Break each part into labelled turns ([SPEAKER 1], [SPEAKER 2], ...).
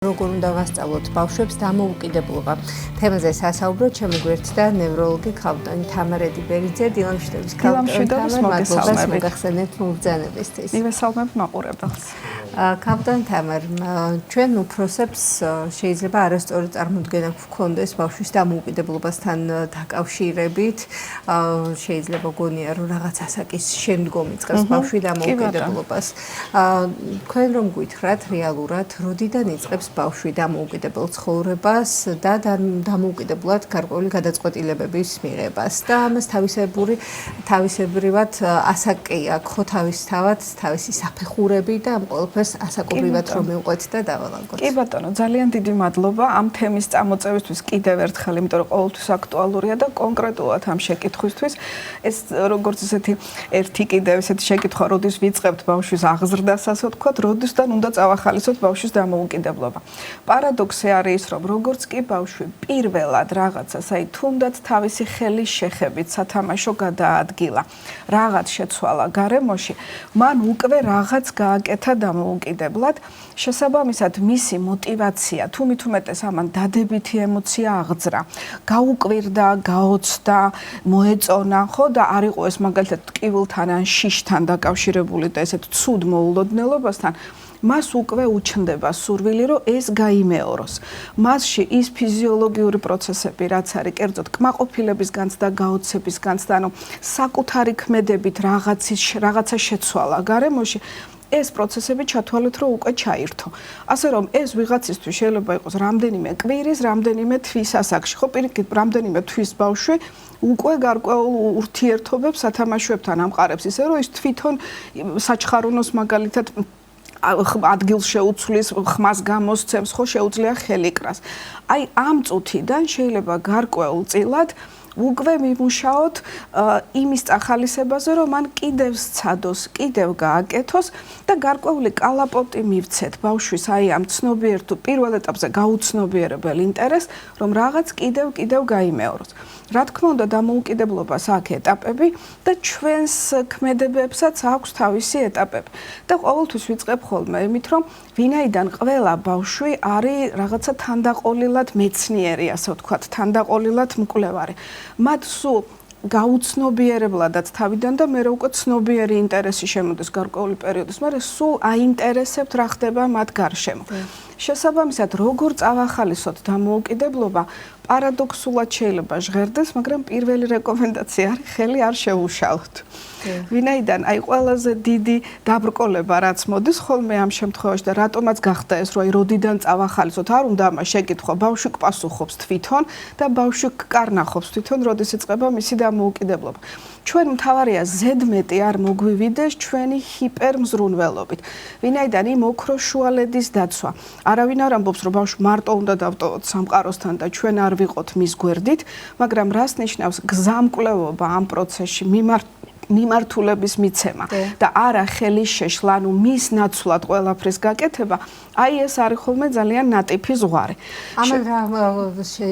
[SPEAKER 1] როგორ უნდა ვასწავლოთ ბავშვებს დამოუკიდებლობა. თემაზე სასაუბროთ ჩემი გვერდდა ნევროლოგი ქავტონი თამარ ედიბერიძე. დილამშვიდობის ქავტონი თამარ, მადლობა მოგახსენებთ მომბრძანებისთვის.
[SPEAKER 2] მივესალმებ მაყურებელს.
[SPEAKER 1] ქავტონი თამარ, ჩვენ უფროსებს შეიძლება არასწორი წარმოდგენა გვქონდეს ბავშვის დამოუკიდებლობასთან დაკავშირებით. შეიძლება გონია რომ რაღაც ასაკის შემდგომ იწყებს ბავშვი დამოუკიდებლობას. თქვენ რომ გითხრათ რეალურად როდიდან იწყებს ბავშვი დამოუკიდებელ ცხოვრებას და დამოუკიდებლად გარკვეული გადაწყვეტილებების მიღებას და ამას თავისებრივად ასაკი აქვს ხო თავისთავად თავისი საფეხურები და ამ ყველაფერს ასაკობრივად რომ მივყვეთ და დავალაგოთ.
[SPEAKER 2] კი ბატონო, ძალიან დიდი მადლობა ამ თემის წამოწევისთვის კიდევ ერთხელ, იმიტომ რომ ყოველთვის აქტუალურია და კონკრეტულად ამ შეკითხვისთვის. ეს როგორც ესეთი ერთი კიდევ ესეთი შეკითხვა, როდის ვიწყებთ ბავშვის აღზრდას, ასე ვთქვათ, როდისთან უნდა წავახალისოთ ბავშვის დამოუკიდებლობა. პარადოქსი არის, რომ როგორც კი ბავშვი პირველად რაღაცას, აი თუნდაც თავისი ხელის შეხებით სათამაშო გადაადგილა, რაღაც შეცვალა გარემოში, მან უკვე რაღაც გააკეთა დამოუკიდებლად, შესაბამისად მისი мотиваცია, თუ მით უმეტეს ამან დადებითი ემოცია აღძრა, გაუკვირდა, გაოცდა, მოეწონა, ხო და არ იყო ეს მაგალითად ტკივილთან ან შიშთან დაკავშირებული და ესეთ ცუდ მოულოდნელობასთან, მას უკვე უჩნდება სურვილი, რომ ეს გაიმეოროს. მასში ის ფიზიოლოგიური პროცესები, რაც არის, კერძოდ კმაყოფილების განცდა, გაოცების განცდა, ანუ საკუთარი ქმედებით რაღაცა შეცვალა გარემოში, ეს პროცესები ჩათვალეთ, რომ უკვე ჩაირთო. ასე რომ ეს ვიღაცისთვის შეიძლება იყოს რამდენიმე კვირის, რამდენიმე თვის ასაკში, ხო, პირიქით, რამდენიმე თვის ბავშვი უკვე გარკვეულ ურთიერთობებს სათამაშოებთან ამყარებს, ისე რომ ის თვითონ საჩხარუნოს მაგალითად ადგილს შეუცვლის, ხმას გამოსცემს, ხო შეუძლია ხელი კრას. აი ამ წუთიდან შეიძლება გარკვეულ წილად უკვე მიმუშაოთ იმის წახალისებაზე, რომ მან კიდევ სცადოს, კიდევ გააკეთოს და გარკვეული კალაპოტი მივცეთ ბავშვის აი ამ ცნობიერ თუ პირველ ეტაპზე გაუცნობიერებელ ინტერესს, რომ რაღაც კიდევ გაიმეოროს. რა თქმა უნდა, დამოუკიდებლობას აქვს ეტაპები და ჩვენს ქმედებებსაც აქვს თავისი ეტაპები. და ყოველთვის ვიწყებ ხოლმე იმით, რომ ვინაიდან ყველა ბავშვი არის რაღაცა თანდაყოლილად მეცნიერი, ასე ვთქვათ, თანდაყოლილად მკვლევარი. მათ სულ გაუცნობიერებლადაც თავიდან და მე უკვე ცნობიერი ინტერესი შემოდის გარკვეული პერიოდის, მაგრამ სულ აინტერესებთ რა ხდება მათ გარშემო. შესაბამისად, როგორ წავახალისოთ დამოუკიდებლობა, პარადოქსულად შეიძლება ჟღერდეს, მაგრამ პირველი რეკომენდაცია არის ხელი არ შეუშალოთ. ვინაიდან აი ყველაზე დიდი დაბრკოლება რაც მოდის ხოლმე ამ შემთხვევაში და რატომაც გახდა ეს, რომ აი როდიდან წავახალისოთ, არ უნდა ამას შეკითხვა, ბავშვი პასუხობს თვითონ და ბავშვი კარნახობს თვითონ, როდის იწყება მისი დამოუკიდებლობა. ჩვენ მთავარია ზედმეტი არ მოგვივიდეს ჩვენი ჰიპერმზრუნველობით. ვინაიდან იმ ოქროს შუალედის დაცვა. არავინ არ ამბობს, რომ ბავშვი მარტო უნდა დავტოვოთ სამყაროსთან და ჩვენ არ ვიყოთ მის გვერდით, მაგრამ რას ნიშნავს გზამკვლევობა ამ პროცესში მიმართულების მიცემა და არა ხელის შეშლა, ანუ მის ნაცვლად ყველაფრის გაკეთება, აი ეს არის ხოლმე ძალიან ნატიფი ზღვარი.
[SPEAKER 1] ამან რა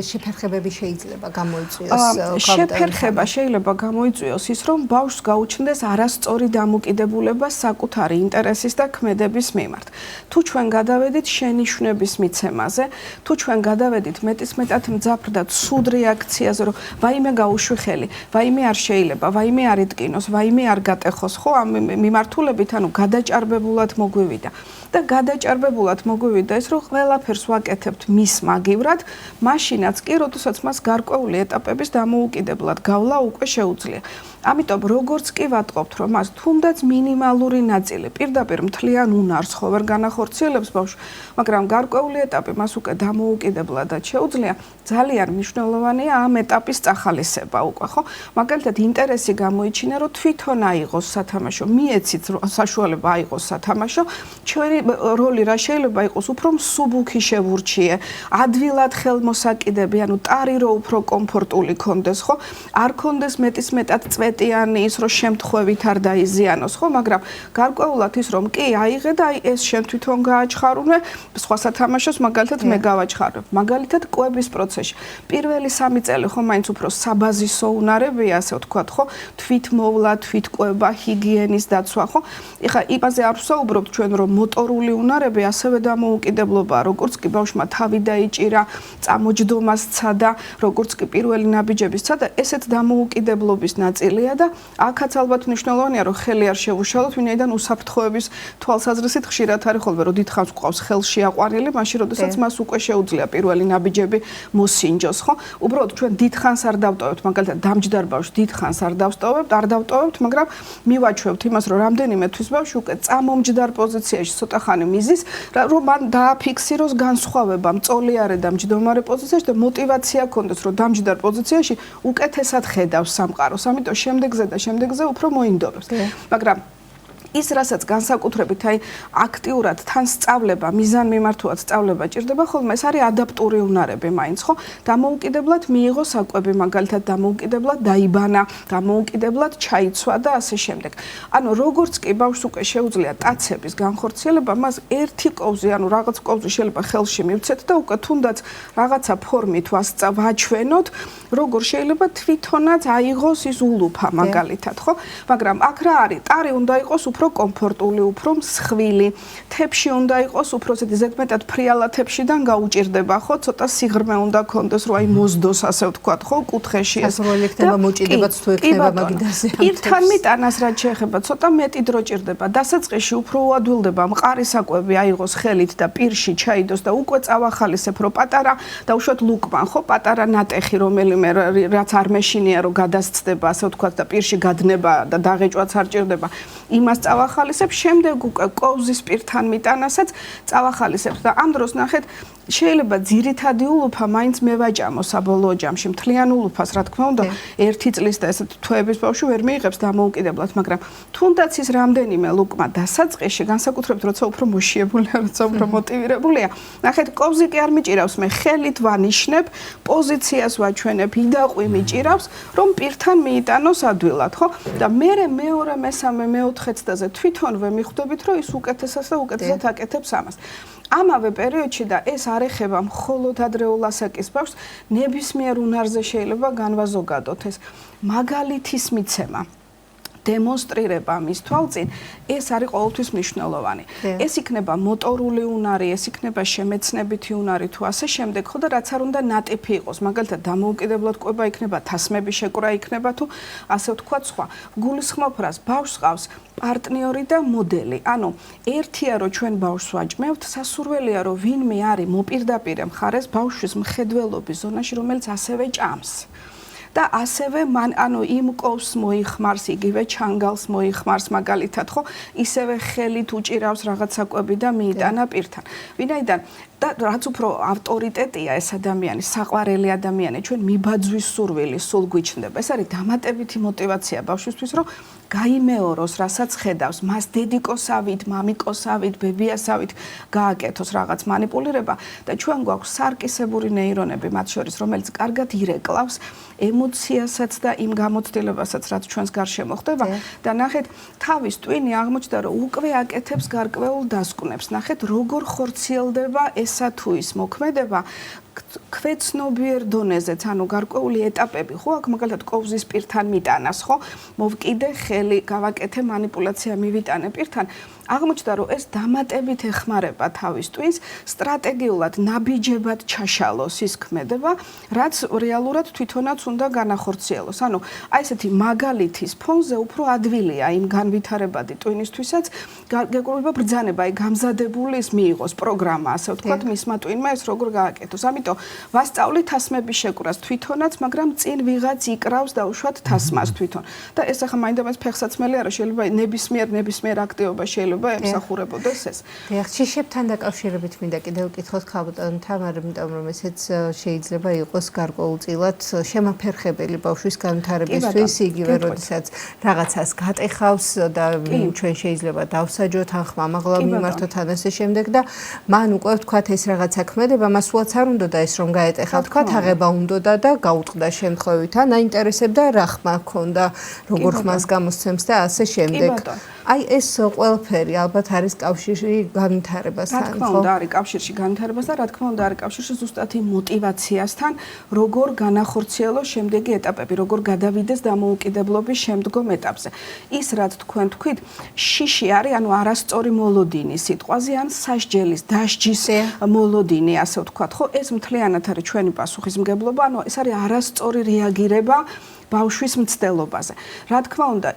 [SPEAKER 1] შეფერხებები შეიძლება გამოიწვიოს?
[SPEAKER 2] შეფერხება შეიძლება გამოიწვიოს ის, რომ ბავშვს გაუჩნდეს არასწორი დამოკიდებულება საკუთარი ინტერესის და ქმედების მიმართ. თუ ჩვენ გადავედით შენიშვნების მიცემაზე, თუ ჩვენ გადავედით მეტისმეტად მძაფრ და ცუდ რეაქციაზე, რომ ვაიმე გაუშვი ხელი, ვაიმე არ შეიძლება, ვაიმე არ იტკინოს, ვაიმე არ გატეხოს, ხო, ამ მიმართულებით, ანუ გადაჭარბებულად მოგვივიდა. და გადაჭარბებულად მოგვივიდა ეს, რომ ყველაფერს ვაკეთებთ მის მაგივრად, მაშინაც კი, როდესაც მას გარკვეული ეტაპების დამოუკიდებლად გავლა უკვე შეუძლია. ამიტომ როგორც კი ვატყობთ, რომ მას თუნდაც მინიმალური ნაწილი პირდაპირ მთლიან უნარს ხო ვერ განახორციელებს ბავშვი, მაგრამ გარკვეული ეტაპი მას უკვე დამოუკიდებლადაც შეუძლია, ძალიან მნიშვნელოვანია ამ ეტაპის წახალისება უკვე, ხო? მაგალითად, ინტერესი გამოიჩინა, რომ თვითონ აიღოს სათამაშო, მიეცით საშუალება აიღოს სათამაშო, ჩვენი როლი რა შეიძლება იყოს, უფრო მსუბუქი შევურჩიე, ადვილად ხელმოსაკიდები, ანუ ტარი რო უფრო კომფორტული კონდეს, ხო? არ კონდეს მეტისმეტად წვეტიანი ის, რომ შემთხვევით არ დაიზიანოს, ხო? მაგრამ გარკვეულად ის, რომ კი აიღე და აი ეს შენ თვითონ გააჩხარუნე, სხვა სათამაშოს მაგალითად მე გავაჩხარებ. მაგალითად, კვების პროცესში. პირველი 3 წელი ხო მაინც უფრო საბაზისო უნარებია, ასე ვთქვათ, ხო? თვითმოვლა, თვითკვება, ჰიგიენის დაცვა, ხო? ეხლა იმაზე არ ვსაუბრობთ ჩვენ, რომ მოტორ მოტორული უნარები ასევე დამოუკიდებლობაა, როგორც კი ბავშვმა თავი დაიჭირა, წამოჯდომა სცადა, როგორც კი პირველი ნაბიჯები სცადა, ესეც დამოუკიდებლობის ნაწილია და აქაც ალბათ მნიშვნელოვანია, რომ ხელი არ შევუშალოთ, ვინაიდან უსაფრთხოების თვალსაზრისით ხშირად არის ხოლმე, რომ დიდხანს გვყავს ხელში აყვანილი, მაშინ როდესაც მას უკვე შეუძლია პირველი ნაბიჯები მოსინჯოს, ხო? უბრალოდ ჩვენ დიდხანს არ დავტოვებთ, მაგალითად დამჯდარ ბავშვს დიდხანს არ დავტოვებთ, მაგრამ მივაჩვევთ იმას, რომ რამდენიმე თვის ბავშვი უკვე წამომჯდარ პოზიციაში ცოტა ხანი მიზის, რომ მან დააფიქსიროს განსხვავება მწოლიარე და მჯდომარე პოზიციაში და мотиваცია ქონდეს, რომ დამჯდარ პოზიციაში უკეთესად ხედავს სამყაროს, ამიტომ შემდეგზე უფრო მოინდომებს. მაგრამ ის რასაც განსაკუთრებით აი აქტიურად თან სწავლება, მიზანმიმართულად სწავლება ჭირდება, ხოლმე ეს არის ადაპტური უნარები მაინც, ხო? დამოუკიდებლად მიიღო საკვები, მაგალითად დამოუკიდებლად დაიბანა, დამოუკიდებლად ჩაიცვა და ასე შემდეგ. ანუ როგორც კი ბავშვს უკვე შეუძლია ტაცების განხორციელება, მას ერთი კოვზი, ანუ რაღაც კოვზი შეიძლება ხელში მივცეთ და უკვე თუნდაც რაღაცა ფორმით ვაჩვენოთ, როგორ შეიძლება თვითონაც აიღოს ის ულუფა, მაგალითად, ხო? მაგრამ აქ რა არის? ტარი უნდა იყოს უფრო კომფორტული, უფრო მსხვილი, თებში უნდა იყოს უფრო ზედმეტად ფრიალა თებშიდან გაუჭირდება, ხო? ცოტა სიღრმე უნდა ქონდეს, რომ აი მოსდოს, ასე ვთქვათ, ხო? კუთხეში ეს.
[SPEAKER 1] სასურველიება მოჭიდებაც თუ ეკნება მაგიდაზე.
[SPEAKER 2] პირთან მიტანას რაც შეეხება, ცოტა მეტი დრო ჭირდება. დასაწყისში უფრო უადვილდება მყარი საკვები აიღოს ხელით და პირში ჩაიდოს და უკვე წავახალისებ, რომ პატარა დაუშვათ ლუკმან, ხო? პატარა ნატეხი, რომელიმე რაც არ მეშინია, რომ გადასცდება, ასე ვთქვათ და პირში გადნება და დაღეჭვაც არ ჭირდება. იმას წავახალისებ, შემდეგ უკვე კოვზის პირთან მიტანასაც წავახალისებ და ამ დროს ნახეთ შეიძლება ძირითადი ულუფა მაინც მევაჭამო საბოლოო ჯამში, მთლიან ულუფას რა თქმა უნდა, 1 წლის და ესეთ თვეების ბავშვი ვერ მიიღებს დამოუკიდებლად, მაგრამ თუნდაც ის რამდენიმე ლუკმა დასაწყისში, განსაკუთრებით როცა უფრო მოშიებულია, როცა უფრო მოტივირებულია, ნახეთ კოვზი კი არ მიჭირავს, მე ხელით ვანიშნებ, პოზიციას ვაჩვენებ, იდაყვი მიჭირავს, რომ პირთან მიიტანოს ადვილად, ხო? და მე მეორე, მესამე, მეოთხე წელზე თვითონვე მიხვდებით, რომ ის უკეთესად და უკეთესად აკეთებს ამას. ამავე პერიოდში და ეს არ ეხება მხოლოდ ადრეულ ასაკის ბავშვს, ნებისმიერ უნარზე შეიძლება განვაზოგადოთ ეს მაგალითის მიცემა. დემონსტრირება მის თვალწინ, ეს არის ყოველთვის მნიშვნელოვანი. ეს იქნება მოტორული უნარი, ეს იქნება შემეცნებითი უნარი თუ ასე შემდეგ, ხო და რაც არ უნდა ნატიფი იყოს, მაგალითად დამოუკიდებლად ყვება იქნება, თასმები შეკვრა იქნება თუ ასე ვთქვათ სხვა. გულისხმობ რას, ბავშვს ყავს პარტნიორი და მოდელი. ანუ ერთია რომ ჩვენ ბავშვს ვაჭმევთ, სასურველია რომ ვინმე არის მოპირდაპირე მხარეს ბავშვის მხედველობის ზონაში, რომელიც ასევე ჭამს. და ასევე მან ანუ იმ კოვს მოიხმარს, იგივე ჩანგალს მოიხმარს მაგალითად, ხო? ისევე ხელით უჭირავს რაღაც საკვები და მიიტანა პირთან. ვინაიდან და რაც უფრო ავტორიტეტია ეს ადამიანი, საყვარელი ადამიანი, ჩვენ მიბაძვის სურვილი სულ გვიჩნდება. ეს არის დამატებითი мотиваცია ბავშვისთვის, რომ გაიმეოროს, რასაც ხედავს, მას დედიკოსავით, მამიკოსავით, ბებიასავით გააკეთოს რაღაც манипуლირება და ჩვენ გვაქვს სარკისებური ნეირონები მათ შორის, რომელიც კარგად ირეკლავს ემოციასაც და იმ გამოცდილებასაც, რაც ჩვენს გარშემო ხდება და ნახეთ, თავის ტვინი აღმოჩნდა, რომ უკვე აკეთებს გარკვეულ დასკვნებს. ნახეთ, როგორ ხორციელდება ესა თუ ის მოქმედება ქვეცნობიერ დონეზეც, ანუ გარკვეული ეტაპები, ხო, აქ მაგალითად კოვზის პირთან მიტანას, ხო? მოვკიდე ხელი, გავაკეთე манипуლაცია, მივიტანე პირთან. აღმოჩნდა, რომ ეს დამატებით ეხმარება თავის ტვინს, სტრატეგიულად ნაბიჯებად ჩაშალოს ის ქმედება, რაც რეალურად თვითონაც უნდა განახორციელოს. ანუ აი ესეთი მაგალითის ფონზე უფრო ადვილია იმ განვითარებადი ტვინისთვისაც გეკურება ბრძანება, აი გამზადებული ის მიიღოს პროგრამა, ასე ვთქვათ, მისმა ტვინმა ეს როგორ გააკეთოს. ამიტომ ვასწავლი თასმების შეკვრას თვითონაც, მაგრამ წინ ვიღაც იკრავს დაუშვათ თასმას თვითონ. და ეს ახლა მაინდამაინც ფეხსაცმელი არა, შეიძლება ნებისმიერ აქტივობა შეიძლება ემსახურებოდეს ეს.
[SPEAKER 1] დიახ, შიშებთან დაკავშირებით მინდა კიდევ ვკითხოთ ქალბატონ თამარ, იმიტომ რომ ესეც შეიძლება იყოს გარკვეულწილად შემაფერხებელი ბავშვის განვითარებისთვის, იგივე როდესაც რაღაცას გატეხავს და ჩვენ შეიძლება დავსაჯოთ, ან ხმამაღლა მიმართოთ ან ასე შემდეგ და მან უკვე ვთქვათ ეს რაღაცა ქმედება, მას სულაც არ უნდა და ეს რომ გაეტეხა, ვთქვათ, აღება უნდა და გაუწყდა შემთხვევით, ან აინტერესებდა რა ხმა ჰქონდა, როგორ ხმას გამოსცემს და ასე შემდეგ. აი ეს ყველაფერი ალბათ არის კავშირი განვითარებასთან.
[SPEAKER 2] რა თქმა უნდა, არის კავშირში განვითარებასთან, რა თქმა უნდა, არის კავშირში ზუსტად იმ мотивაციასთან, როგორ განახორციელოს შემდეგი ეტაპები, როგორ გადავიდეს დამოუკიდებლობის შემდგომ ეტაპზე. ის რაც თქვენ თქვით, შიში არის, ანუ არასწორი მოლოდინი სიტყვაზე, ან სასჯელის, დასჯის მოლოდინი, ასე ვთქვათ, ხო? ეს მთლიანად არის ჩვენი პასუხისმგებლობა, ანუ ეს არის არასწორი რეაგირება ბავშვის მცდელობაზე. რა თქმა უნდა,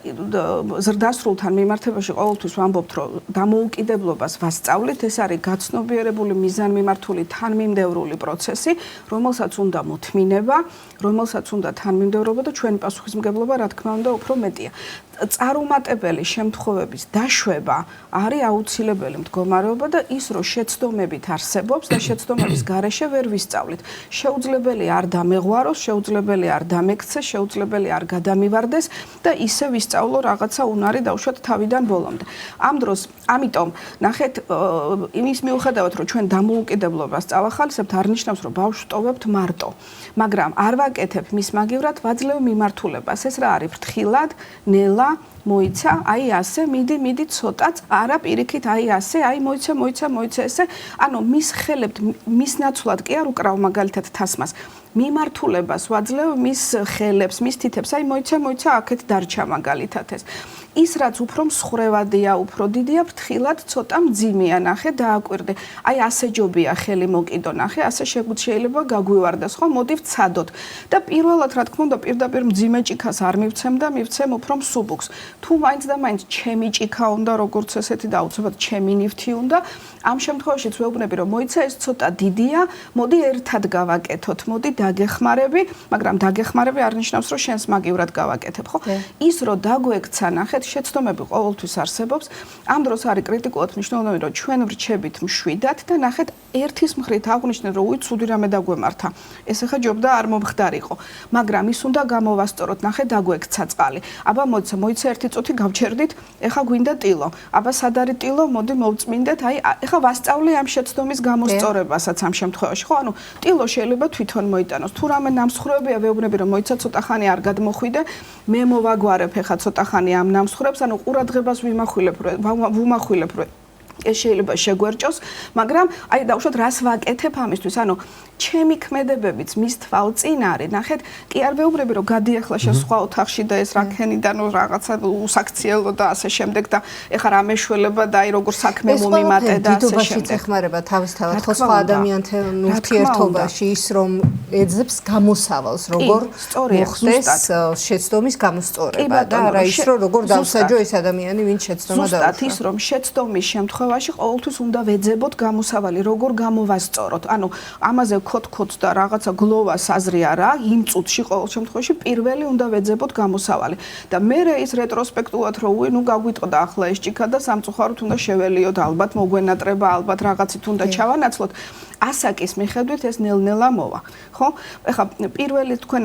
[SPEAKER 2] ზრდასრულთან მიმართებაში ყოველთვის ვამბობთ, რომ დამოუკიდებლობას ვასწავლით, ეს არის გაცნობიერებული, მიზანმიმართული, თანმიმდევრული პროცესი, რომელსაც უნდა მოთმინება, რომელსაც უნდა თანმიმდევრობა და ჩვენი პასუხისმგებლობა, რა თქმა უნდა, უფრო მეტია. წარუმატებელი შემთხვევების დაშვება არის აუცილებელი მდგომარეობა და ის, რომ შეცდომებით არსებობს და შეცდომების გარეშე ვერ ვისწავლით. შეუძლებელია არ დამეღვაროს, შეუძლებელია არ დამექცეს, შეუძლებელია არ გადამივარდეს და ისე ვისწავლო რაღაცა უნარი დავუშვათ თავიდან ბოლომდე. ამ დროს, ამიტომ, ნახეთ, იმის მიუხედავად, რომ ჩვენ დამოუკიდებლობას წავახალისებთ, არ ნიშნავს, რომ ბავშვს ტოვებთ მარტო. მაგრამ არ ვაკეთებ მის მაგივრად ვაძლევ მიმართულებას. ეს რა არის? ფრთხილად, ნელა მოიცა, აი ასე, მიდი ცოტაც, არა პირიქით, აი ასე, აი მოიცა ესე. ანუ მის ხელებთ, მის ნაცვლად კი არ უკრავ მაგალითად თასმას. მიმართულებას ვაძლევ მის ხელებს, მის თითებს, აი მოიცა, აქეთ დარჩა მაგალითად ეს. ის რაც უფრო მსხრევადია, უფრო დიდია, ფრთხილად ცოტა მძიმეა, ნახე, დააკვირდე. აი ასე ჯობია ხელი მოკიდო, ნახე, ასე შეიძლება გაგვივარდეს, ხო? მოდი ვცადოთ. და პირველად, რა თქმა უნდა, პირდაპირ მძიმე ჭიქას არ მივცემ და მივცემ უფრო მსუბუქს. თუ მაინც და მაინც ჩემი ჭიქა უნდა, როგორც ესეთი და აუცილებლად ჩემი ნივთი უნდა, ამ შემთხვევაშიც ვეუბნები, რომ მოიცა ეს ცოტა დიდია, მოდი ერთად გავაკეთოთ, მოდი დაგეხმარები, მაგრამ დაგეხმარები არ ნიშნავს, რომ შენს მაგივრად გავაკეთებ, ხო? ის რომ დაგვექცა, ნახეთ, შეცდომები ყოველთვის არსებობს. ამ დროს არის კრიტიკულად მნიშვნელოვანი, რომ ჩვენ ვრჩებით მშვიდად და ნახეთ, ერთის მხრით აღვნიშნეთ, რომ უი, ცუდი რამე დაგვემართა. ეს ახლა ჯობდა არ მომხდარიყო, მაგრამ ის უნდა გამოვასწოროთ, ნახეთ, დაგვექცა წყალი. აბა მოიცა ერთი წუთი გავჩერდით, ეხა გვინდა ტილო. აბა სად არის ტილო? მოდი მოვწმინდეთ, აი ეხა ვასწავლე ამ შეცდომის გამოსწორებასაც ამ შემთხვევაში, ხო? ანუ ტილო შეიძლება თვითონ მოიტანოს. თუ რამე ნამსხვრევებია, ვეუბნები, რომ მოიცა ცოტა ხანი არ გადმოხვიდე, მე მოვაგვარებ ეხა ცოტა ხანი ამ ნამსხვრევებს, ანუ ყურადღებას ვუმახვილებ, ეს შეიძლება შეგვერჭოს, მაგრამ აი დავუშვათ რას ვაკეთებ ამისთვის, ანუ ჩემი ქმედებებიც მის თვალწინ არის, ნახეთ, კი არ ვეუბნები, რომ გადიახლა შენ სხვა ოთახში და ეს რაკენიდან რაღაცა უსაქციელო და ასე შემდეგ და ეხა რა მეშველება და აი როგორ საქმე მომიმატე და ასე შემდეგ.
[SPEAKER 1] ეხმარება თავისთავად ხო სხვა ადამიანთან ურთიერთობაში ის რომ ეძებს გამოსავალს, როგორ მოხდეს შეცდომის გამოსწორება და არა ის რომ როგორ დავსაჯო ეს ადამიანი ვინც შეცდომა დაუშვა.
[SPEAKER 2] ზუსტად ის რომ შეცდომის შემთხვევაში ყოველთვის უნდა ვეძებოთ გამოსავალი, როგორ გამოვასწოროთ. ანუ ამაზე ქოთქოთს და რაღაცა გლოვას აზრი არა, იმ წუთში ყოველ შემთხვევაში პირველი უნდა ვეძებოთ გამოსავალი. და მერე ის რეტროსპექტულად რომ უი, ნუ გაგვიტყდა ახლა ეს ჭიქა და სამწუხაროდ უნდა შეველიოთ, ალბათ მოგვენატრება, ალბათ რაღაცით უნდა ჩავანაცვლოთ. ასაკის მიხედვით ეს ნელ-ნელა მოვა, ხო? ეხლა პირველი თქვენ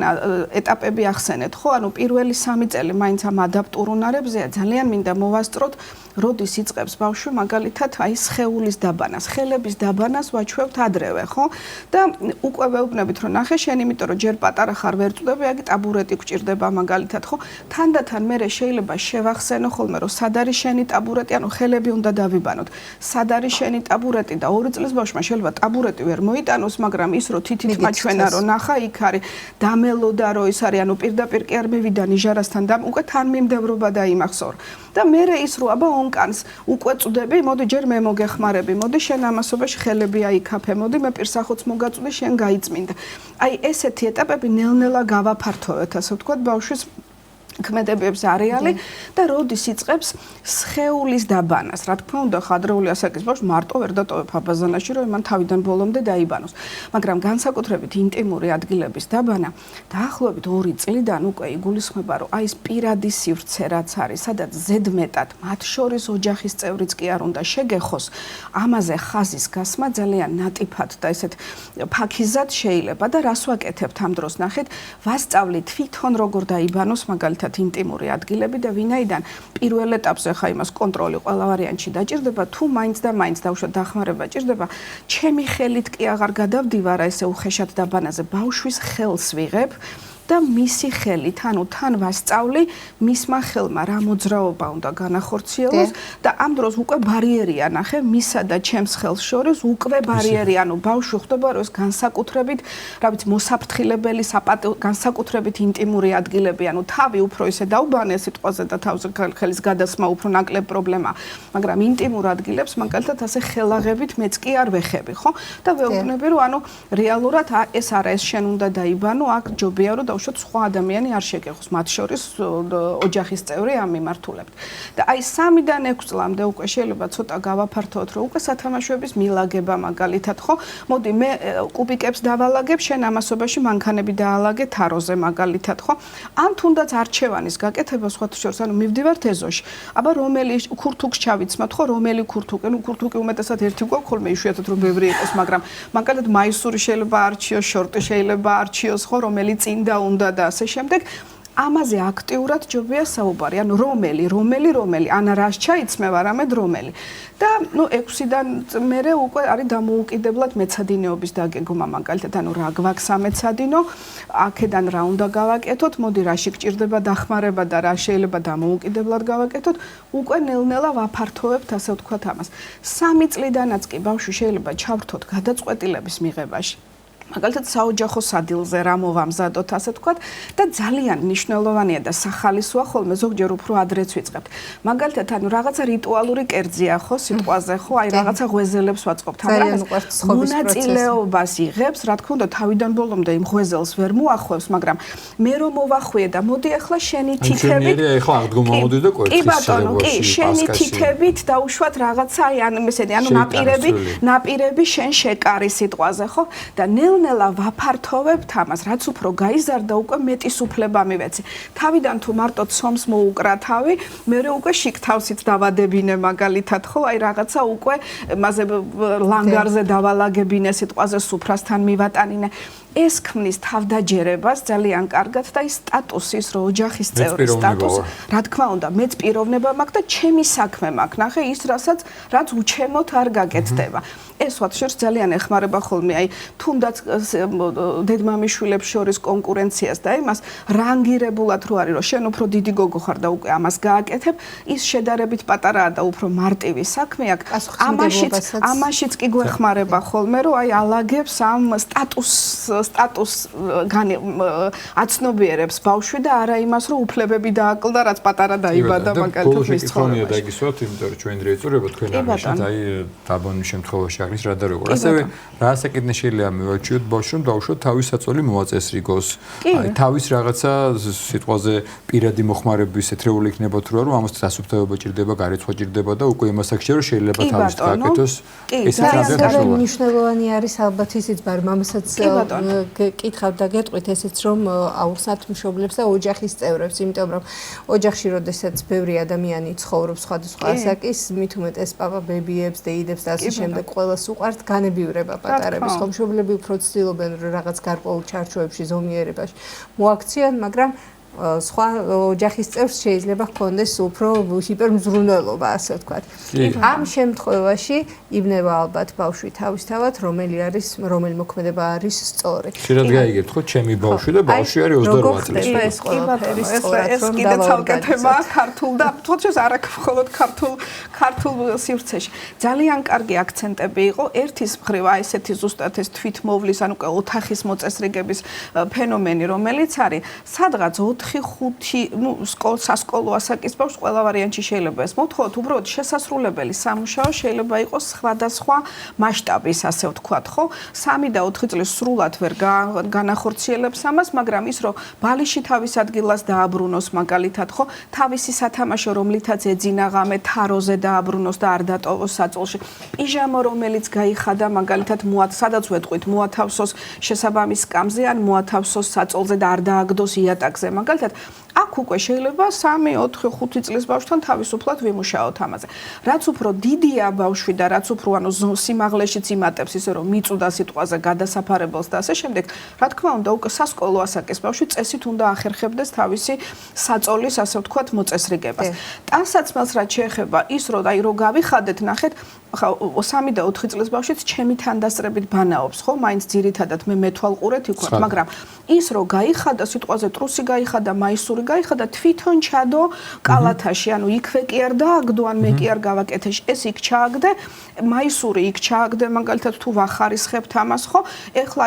[SPEAKER 2] ეტაპები ახსენეთ, ხო? ანუ პირველი 3 წელი მაინც ამ ადაპტურუნარებზეა, ძალიან მინდა მოვასწროთ, როდის იწყებს ბავშვი მაგალითად აი სხეულის დაბანას, ხელების დაბანას ვაჩვევთ ადრევე, ხო? და უკვე ვეუბნებით, რომ ნახე შენ, იმიტომ რომ ჯერ პატარა ხარ ვერ წვდები, აგი ტაბურეტი გჭირდება მაგალითად, ხო? თანდათან მერე შეიძლება შევახსენო ხოლმე, რომ სად არის შენი ტაბურეტი, ანუ ხელები უნდა დავიბანოთ. სად არის შენი ტაბურეტი და 2 წლის ბავშვმა შეიძლება ტაბურეტი ვერ მოიტანოს, მაგრამ ის რომ თითით მაჩვენა რომ ნახა იქ არის დამელოდა რომ ის არის, ანუ პირდაპირ კი არ მივიდა ნიჟარასთან და უკვე თანმიმდევრობა დაიმახსოვრ. და მერე ის რომ აბა ონკანს უკვე წვდები, მოდი ჯერ მე მოგეხმარები, მოდი შენ ამასობაში ხელები აიქაფე, მოდი მე პირსახოც მოგაწვდი, შენ გაიწმინდა. აი ესეთი ეტაპები ნელ-ნელა გავაფართოვეთ, ასე ვთქვათ, ბავშვის ქმედებებს არეალი და როდის იწყებს სხეულის დაბანას. რა თქმა უნდა, ხადრეული ასაკის ბავშვს მარტო ვერ დატოვებ აბაზანაში, რომ მან თავიდან ბოლომდე დაიბანოს. მაგრამ განსაკუთრებით ინტიმური ადგილების დაბანა დაახლოებით 2 წლიდან უკვე იგულისხმება, რომ აი ეს პირადი სივრცე რაც არის, სადაც ზედმეტად მათ შორის ოჯახის წევრიც კი არ უნდა შეგეხოს, ამაზე ხაზის გასმა ძალიან ნატიფად და ესეთ ფაქიზად შეიძლება და რას ვაკეთებთ ამ დროს, ნახეთ, ვასწავლით თვითონ როგორ დაიბანოს მაგალითად ინტიმური ადგილები და ვინაიდან პირველ ეტაპზე ხა იმას კონტროლი ყველა ვარიანტში დაჭირდება, თუ მაინც და მაინც დავუშვათ დახმარება ჭირდება, ჩემი ხელით კი აღარ გადავდივარ ესე უხეშად დაბანაზე, ბავშვის ხელს ვიღებ და მისი ხელით, ანუ თან ვასწავლი მისმა ხელმა რა მოძრაობა უნდა განახორციელოს და ამ დროს უკვე ბარიერია ნახე მისა და ჩემს ხელს შორის უკვე ბარიერია, ანუ ბავშვი ხვდება რომ ეს განსაკუთრებით, რა ვიცი, მოსაფრთხილებელი, განსაკუთრებით ინტიმური ადგილები, ანუ თავი უფრო ისე დაუბანე სიტყვაზე და თავზე ხელის გადასმა უფრო ნაკლებ პრობლემა, მაგრამ ინტიმურ ადგილებს მაგალითად ასე ხელაღებით მეც კი არ ვეხები, ხო? და ვეუბნები რომ ანუ რეალურად ეს არა ეს შენ უნდა დაიბანო, აქ ჯობია რომ დავუშვათ სხვა ადამიანი არ შეგეხოს, მათ შორის ოჯახის წევრი ამ მიმართულებით. და აი 3-დან 6 წლამდე უკვე შეიძლება ცოტა გავაფართოვოთ, რომ უკვე სათამაშოების მილაგება მაგალითად, ხო? მოდი მე კუბიკებს დავალაგებ, შენ ამასობაში მანქანები დაალაგე თაროზე მაგალითად, ხო? ან თუნდაც არჩევანის გაკეთება სხვა შორის, ანუ მივდივართ ეზოში. აბა რომელი ქურთუკს ჩავიცმათ, ხო? რომელი ქურთუკი? ნუ ქურთუკი უმეტესად ერთი გვაქვს ხოლმე იშვიათად რომ ბევრი იყოს, მაგრამ მაგალითად მაისური შეიძლება არჩიოს, შორტი შეიძლება არჩიოს, ხო? რომელი წინდა უნდა და ასე შემდეგ. ამაზე აქტიურად ჯობია საუბარი, ანუ რომელი, ან რას ჩაიცმევ, არამედ რომელი. და ნუ 6-დან მერე უკვე არის დამოუკიდებლად მეცადინეობის დაგეგმა მაგალითად, ანუ რა გვაქვს ამეცადინო, აქედან რა უნდა გავაკეთოთ, მოდი რაში გჭირდება დახმარება და რა შეიძლება დამოუკიდებლად გავაკეთოთ, უკვე ნელ-ნელა ვაფართოვებთ, ასე ვთქვათ ამას. 3 წლიდანაც კი ბავშვი შეიძლება ჩავრთოთ გადაწყვეტილების მიღებაში. მაგალითად საოჯახო სადილზე რა მოვამზადოთ, ასე ვთქვათ, და ძალიან მნიშვნელოვანია და სახალისოა ხოლმე ზოგჯერ უფრო ადრეც ვიწყებთ. მაგალითად, ანუ რაღაცა რიტუალური კერძია, ხო, სიტყვაზე, ხო, აი რაღაცა ღვეზელებს ვაწყობთ, მაგრამ მონაწილეობას იღებს, რა თქმა უნდა, თავიდან ბოლომდე იმ ღვეზელს ვერ მოახვევს, მაგრამ მე რომ მოვახვიე და მოდი ახლა შენი თითებით,
[SPEAKER 3] ახლა აღდგომა მოდი და კვეთის
[SPEAKER 2] კი, შენი თითებით დაუშვათ რაღაცა, აი ანუ ნაპირები შენ შეკარი სიტყვაზე, ხო? და ნელა ვაფართოვებთ ამას, რაც უფრო გაიზარდა, უკვე მეტის უფლება მივეცი. თავიდან თუ მარტო ცომს მოუკრა თავი, მერე უკვე შიგ თავსით დავადებინე მაგალითად, ხო? აი რაღაცა უკვე მასე ლანგარზე დავალაგებინე სიტყვაზე სუფრასთან მივატანინე. ეს ქმნის თავდაჯერებას ძალიან კარგად და ის სტატუსის, რო ოჯახის წევრის სტატუსი, რა თქმა უნდა, მეც პიროვნება მაქვს და ჩემი საქმე მაქვს. ნახე ის, რაც უჩემოთ არ გაკეთდება. ეს ვთქვათ, შორს ძალიან ეხმარება ხოლმე, აი თუნდაც დედმამიშვილებს შორის კონკურენციას და იმას რანგირებულად რო არის, რომ შენ უფრო დიდი გოგო ხარ და უკვე ამას გააკეთებ, ის შედარებით პატარაა და უფრო მარტივი საქმე აქვს. ამაშიც კი გვეხმარება ხოლმე, რომ აი ალაგებს ამ სტატუს აცნობიერებს ბავშვი და არა იმას, რომ უფლებები დააკლდა, რაც პატარა დაიბადა მაგალითად მის ცხოვრებაში.
[SPEAKER 3] და გისვათ, იმიტომ რომ ჩვენ რეწურება თქვენ აღნიშნეთ, აი დაბონის შემთხვევაში აღნიშნეთ რა და როგორ. ასევე რა საკითხი შეიძლება მივაჩვიოთ ბავშვს, რომ დაუშვოთ თავის საწოლი მოაწესრიგოს. აი თავის რაღაცა სიტყვაზე პირადი მოხმარების ეთრეული იქნება თუ რა, რომ ამას დასუფთავება ჭირდება, გარეცხვა ჭირდება და უკვე იმას აქ შეიძლება შეიძლება თავის გააკეთოს.
[SPEAKER 1] ეს ძალიან მნიშვნელოვანი არის ალბათ ისიც, მაგრამ ამასაც კითხავ და გეტყვით ესეც, რომ აუხსნათ მშობლებს და ოჯახის წევრებს, იმიტომ რომ ოჯახში როდესაც ბევრი ადამიანი ცხოვრობს სხვადასხვა ასაკის, მით უმეტეს პაპა ბებიებს, დეიდებს და ასე შემდეგ ყველას უყვართ განებივრება პატარების. ხომ მშობლები უფრო ცდილობენ რომ რაღაც გარკვეულ ჩარჩოებში, ზომიერებაში მოაქციან, მაგრამ სხვა ოჯახის წევრს შეიძლება ჰქონდეს უფრო ჰიპერმზრუნველობა, ასე ვთქვათ. ამ შემთხვევაში იბნევა ალბათ ბავშვი თავისთავად, რომელი მოქმედება არის სწორი.
[SPEAKER 3] შეიძლება გაიგებთ ხო, ჩემი ბავშვი და ბავშვი არის 28 წლის.
[SPEAKER 1] ეს ყველაფერი სწორად
[SPEAKER 2] რომ კიდე ცალკე თემაა ქართულ და თვითონ არ აქვს მხოლოდ ქართულ სივრცეში. ძალიან კარგი აქცენტები იყო. ერთის მხრივ აი ესეთი ზუსტად ეს თვითმოვლის, ანუ ოთახის მოწესრიგების ფენომენი, რომელიც არის სადღაც 4-5, ნუ სასკოლო ასაკის ბავშვს ყველა ვარიანტში შეიძლება ეს მოვთხოვოთ, უბრალოდ შესასრულებელი სამუშაო შეიძლება იყოს სხვადასხვა მასშტაბის, ასე ვთქვათ, ხო? 3 და 4 წლის სრულად ვერ განახორციელებს ამას, მაგრამ ის რომ ბალიში თავის ადგილას დააბრუნოს მაგალითად, ხო? თავისი სათამაშო, რომლითაც ეძინა ღამე თაროზე დააბრუნოს და არ დატოვოს საწოლში. პიჟამა, რომელიც გაიხადა მაგალითად, სადაც ვეტყვით, მოათავსოს შესაბამის სკამზე ან მოათავსოს საწოლზე და არ დააგდოს იატაკზე. მაგალითად, აქ უკვე შეიძლება 3, 4, 5 წლის ბავშვთან თავისუფლად ვიმუშაოთ ამაზე. რაც უფრო დიდია ბავშვი და რაც უფრო სიმაღლეშიც იმატებს ისე რომ მიწუდა სიტყვაზე გადასაფარებელს და ასე შემდეგ, რა თქმა უნდა, უკვე სასკოლო ასაკის ბავშვი წესით უნდა ახერხებდეს თავისი საწოლის, ასე ვთქვათ, მოწესრიგებას. ტანსაცმელს რაც შეეხება ის რომ რო გავიხადეთ, ნახეთ, ხა 3 და 4 წლის ბავშვიც ჩემი თანდასწრებით ბანაობს, ხო? მაინც ძირითადად მე მეთვალყურეთ იქვე, მაგრამ ის რო გაიხადა სიტყვაზე ტრუსი გაიხადა, მაისური გაიხადა, თვითონ ჩადო კალათაში, ანუ იქვე კი არ დააგდო, ან მე კი არ გავაკეთე, ეს იქ ჩააგდე, მაისური იქ ჩააგდე, მაგალითად თუ ვახარისხებთ ამას, ხო? ეხლა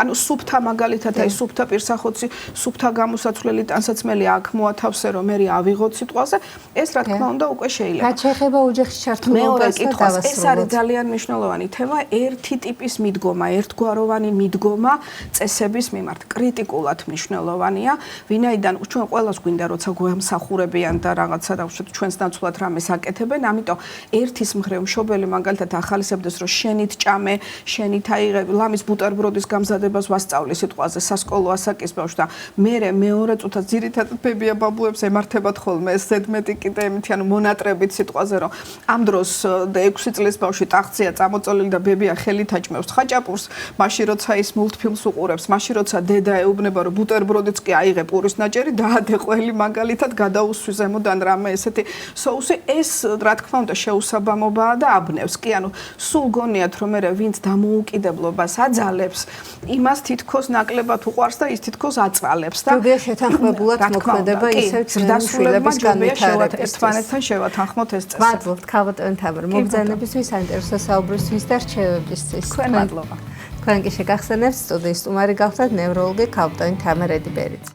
[SPEAKER 2] ანუ სუფთა მაგალითად აი სუფთა პირსახოცი, სუფთა გამოსაცვლელი ტანსაცმელი აქ მოათავსე რომ მე ავიღოთ სიტყვაზე, ეს რა თქმა უნდა უკვე შეიძლება.
[SPEAKER 1] რაც შეეხება ოჯახის ჩართულობას და დავასრულოთ.
[SPEAKER 2] ეს არის ძალიან მნიშვნელოვანი თემა, ერთი ტიპის მიდგომა, ერთგვაროვანი მიდგომა წესების მიმართ კრიტიკულად მნიშვნელოვანია, ვინაიდან ჩვენ ყველას გვინდა როცა გვემსახურებიან და რაღაცა და უშუალოდ ჩვენს ნაცვლად რამეს აკეთებენ, ამიტომ ერთის მხრივ მშობელი მაგალითად ახალისებდეს რომ შენით ჭამე, შენით აიღებ ლამის ბუტერბროდის გამზადებას ვასწავლი სიტყვაზე სასკოლო ასაკის ბავშვს და მე მეორე წუთას ძირითადად ბებია ბაბუებს ემართებათ ხოლმე ეს ზედმეტი კიდე იმითი ანუ მონატრებით სიტყვაზე რომ ამ დროს 6 წლის ბავშვი ტახტზეა წამოწოლილი და ბებია ხელით აჭმევს ხაჭაპურს, მაშინ როცა ის მულტფილმს უყურებს, მაშინ როცა დედა ეუბნება რომ ბუტერბროდიც კი აიღე პურის ნაჭერი დაადე ყველი მაგალითად გადაუსვი ზემოდან რამე ესეთი соуსი, ეს რა თქმა უნდა შეუსაბამობაა და აბნევს. კი ანუ სულ გონიათ რომ მე ვინც დამოუკიდებლობას აძალებს, იმას თითქოს ნაკლებად უყვარს და ის თითქოს აწვალებს და
[SPEAKER 1] ჯობია შეთანხმებულად მოქმედება ისევ
[SPEAKER 2] ზრდასრულებად ჯობია ერთმანეთთან შევათანხმოთ ეს წესი.
[SPEAKER 1] მადლობთ ქალბატონ თამარ მოგზაურობისთვის, საინტერესო საუბრისთვის და რჩევებისთვის.
[SPEAKER 2] თქვენ მადლობა.
[SPEAKER 1] თქვენ კი შეგახსენებთ სტუდიის სტუმარი გახდათ ნევროლოგი ქალბატონი თამარ ედიბერიძე.